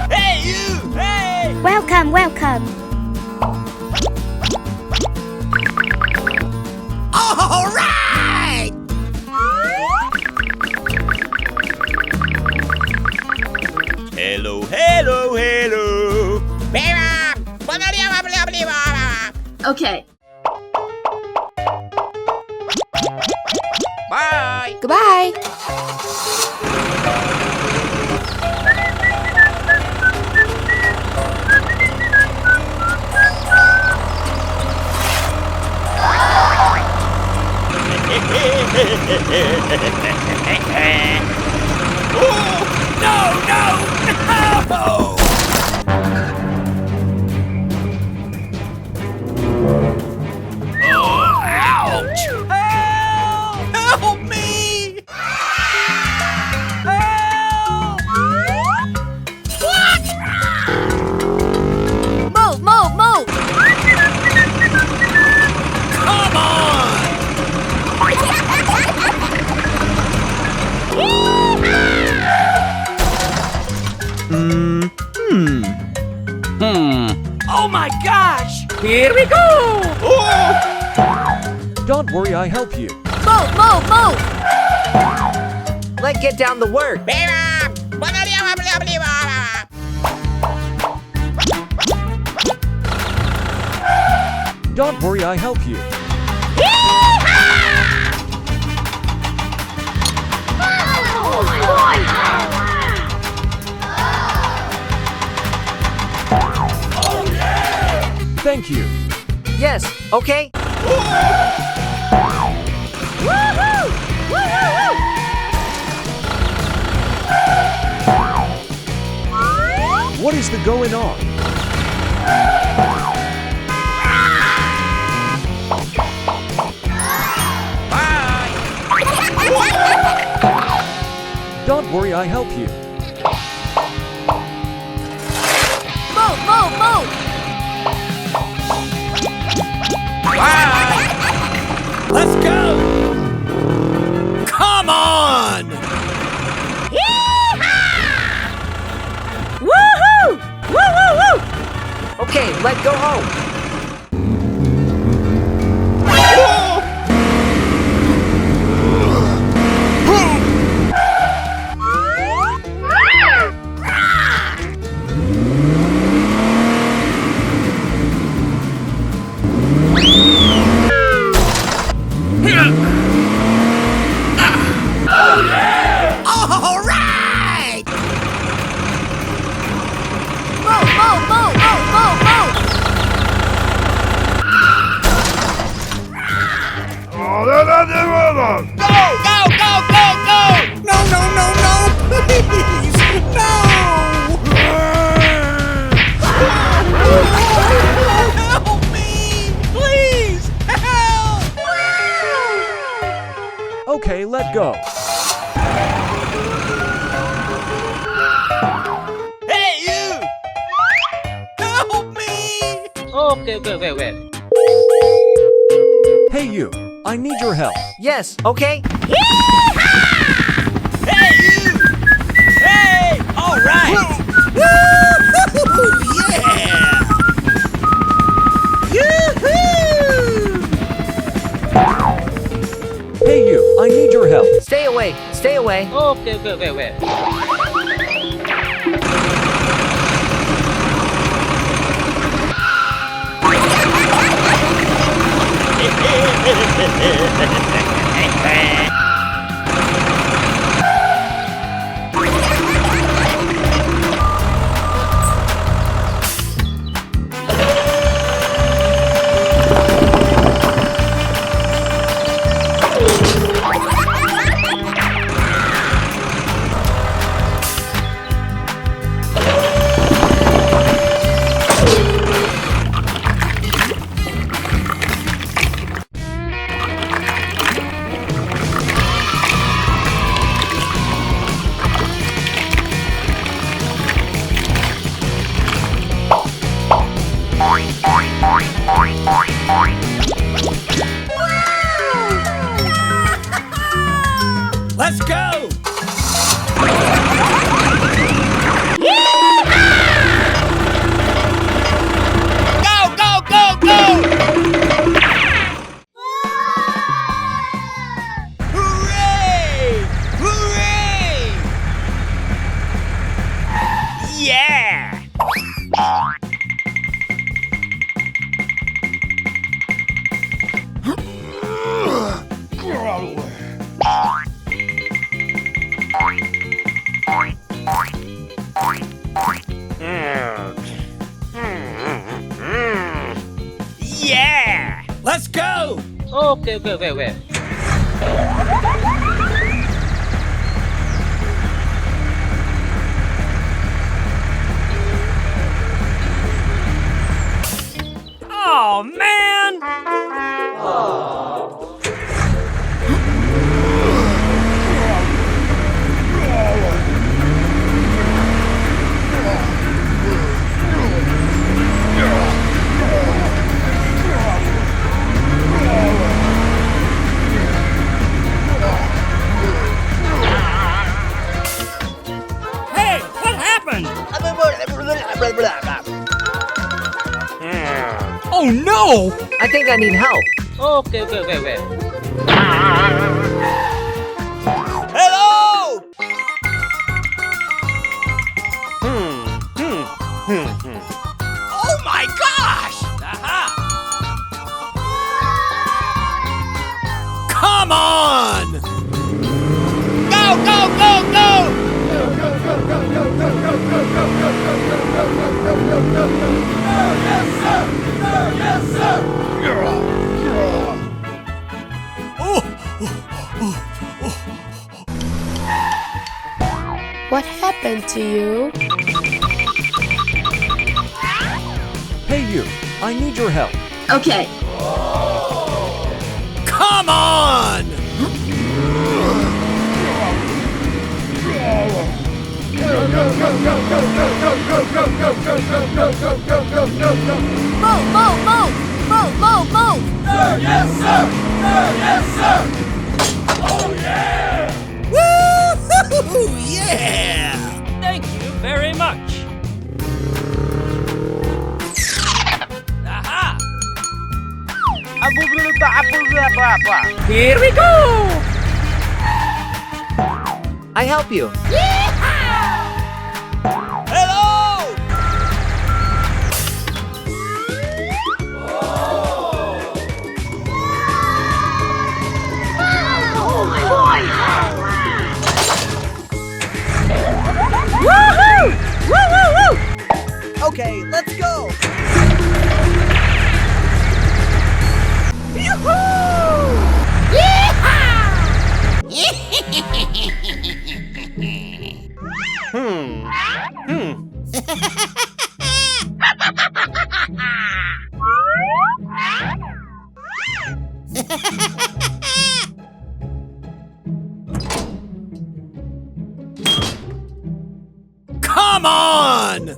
Hey, you! Hey! Welcome, welcome. All right! Hello, hello, hello. Okay. Bye. Goodbye. No! Oh, ouch! Help! Help me! Help! What? Move, move, move. Come on! Oh my gosh! Here we go! Oh! Don't worry, I help you. Move, move, move. Let's get down to work. Don't worry, I help you. Thank you. Yes, okay. What is the going on? Don't worry, I help you. Move, move, move. Let's go! Come on! Woohoo! Woo, woo, woo. Okay, let's go home. All right! Move, move, move, move, move, move. Go, go, go, go, go! No, no, no, no! Please! No! Help me! Please! Help! Okay, let go. Hey, you! Help me! Okay. Hey, you. I need your help. Yes, okay. Hey, you! Hey! All right! Woo-hoo! Yeah! Yoo-hoo! Hey, you. I need your help. Stay away, stay away. Okay. Okay, wait. Oh, man! Hey, what happened? Oh, no! I think I need help. Okay, wait. Hello! Oh my gosh! Aha! Come on! Go! What happened to you? Hey you, I need your help. Okay. Come on! Move! Woo! Yeah! Thank you very much. Aha! Here we go! I help you. Hello! Okay, let's go! Come on!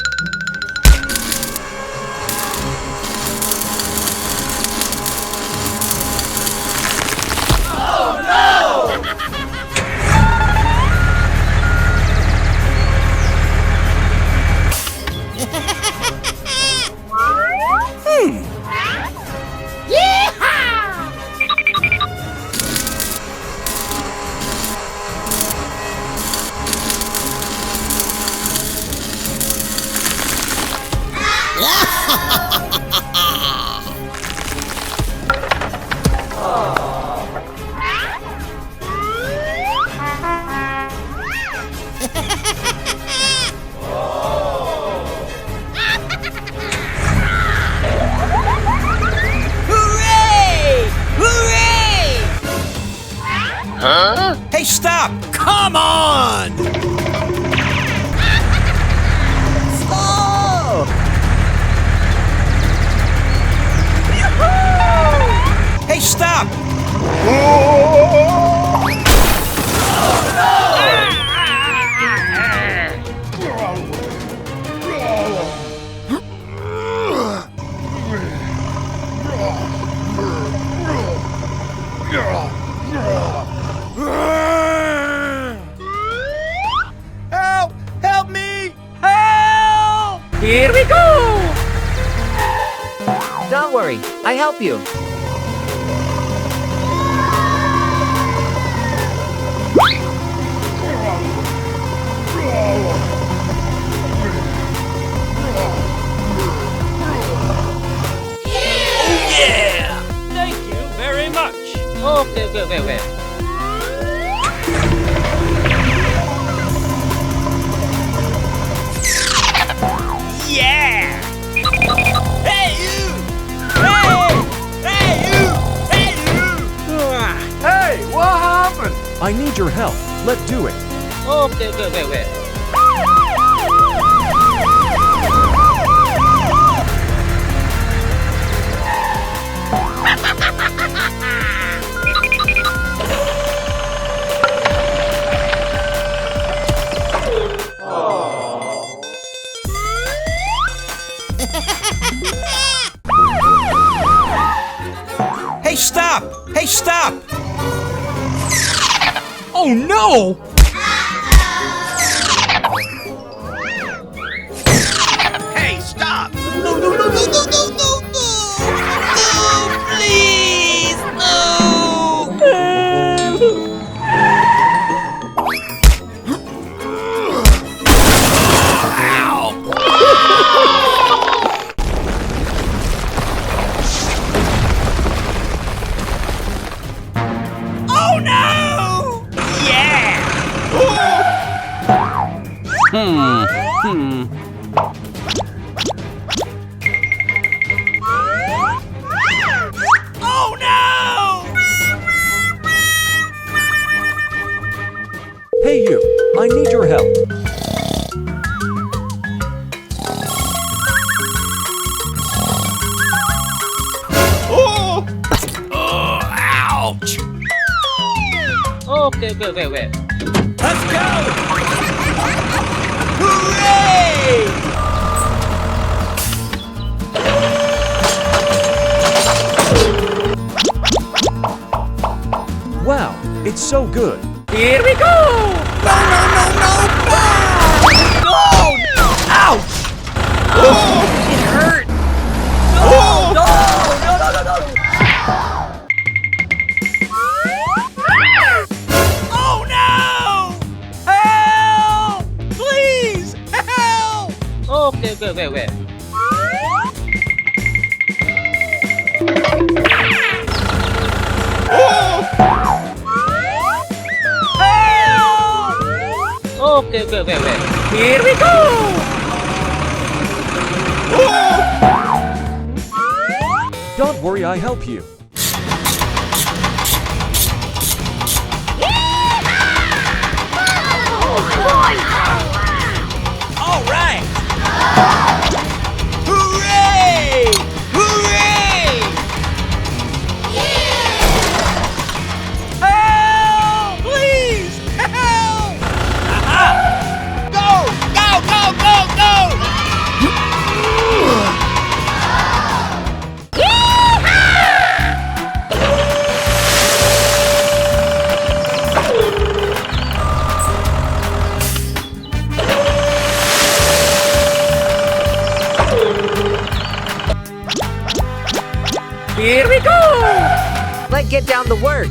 Hey, stop! Come on! Stop! Hey, stop! Help! Help me! Help! Here we go! Don't worry, I help you. Yeah! Thank you very much. Okay, wait. Yeah! Hey, you! Hey! Hey, you! Hey, you! I need your help. Let's do it. Okay, wait. Hey, stop! Hey, stop! Oh no! Hey, stop! No, no, no, no, no, no, no, no! No, please! Oh no! Yeah! Oh no! Hey you, I need your help. Oh! Oh, ouch! Okay, wait. Let's go! Hooray! Wow, it's so good. Here we go! No, no, no, no, no! No! Ouch! Oh! It hurt! Oh! No! Oh no! Help! Please! Help! Okay, wait. Help! Okay, wait. Here we go! Don't worry, I help you. All right! Hooray! Hooray! Help! Please! Help! Aha! Go! Here we go! Let's get down to work.